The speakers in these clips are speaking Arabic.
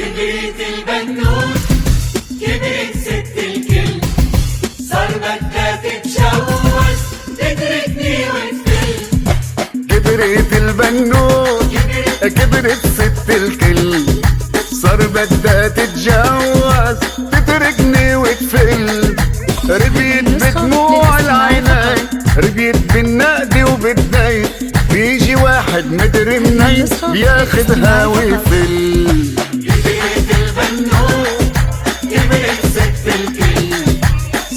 كبرت البنوت كبرت ست الكل، صار بدها تتجوز تتركني وتفل. كبرت البنوت كبرت ست الكل، صار بدها تتجوز تتركني وتفل. ربيت بدموع العينين، ربيت بالنقد وبالدين، بيجي واحد مدري منين بياخدها ويفل. كبرت البنوت كبرت ست الكل،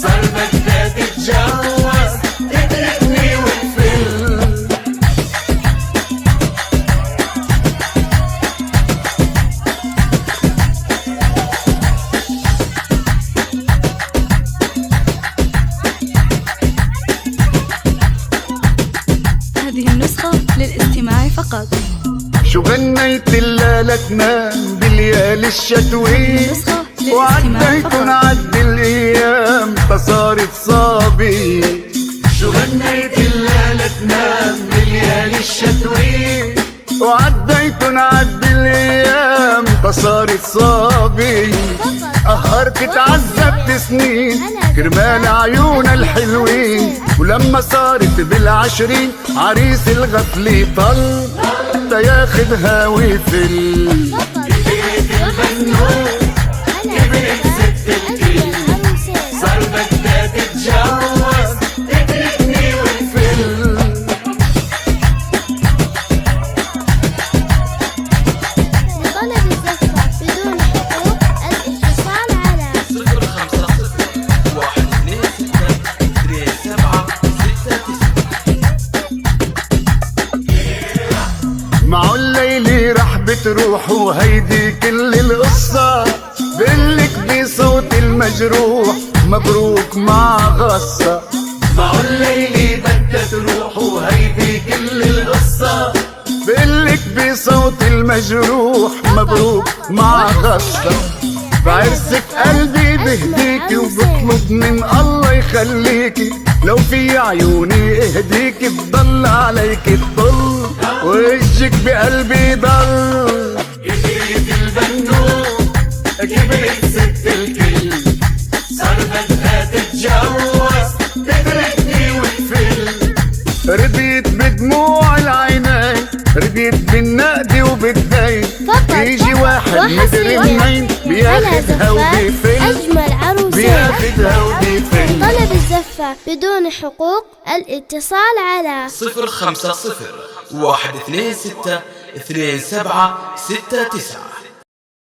صار بدها تتجوز تتركني وتفل. هذه النسخة للاستماع فقط. شو غنيت لا تنام بالليالي الشتوي، وعديتن عد الايام فصارت صابي. شو غنيت لا تنام بالليالي الشتوي، وعديتن عد الايام فصارت صابي. قهرت تعذبت سنين كرمال عيون الحلوين، ولما صارت بالعشرين عريس الغفلة طل تياخدها ويفل. كبرت البنوت كبرت ست الكل، صار بدها تتجوز تتركني وتفل. لطلب الزفة بدون حقوق الاتصال على 056-126-2769. معو الليلة رح بتروح وهيدي كل القصة، بقلك بصوت المجروح مبروك مع غصة. معو الليلة بدها تروح وهيدي كل القصة، بقلك بصوت المجروح مبروك مع غصة. بعرسك قلبي بهديكي وبطلب من الله يخليكي، لو في عيوني اهديكي بضل عليكي تضل وجهك بقلبي ضل. كبرت البنوت كبرت ست الكل، صار بدها تتجوز تتركني وتفل. ربيت بدموع العينين، ربيت بالنقد وبالدين، بيجي واحد مدري منين بياخدها وبيفل. أجمل عروسين بياخدها وبيفل. طلب الزفة بدون حقوق الاتصال على 050-126-2769.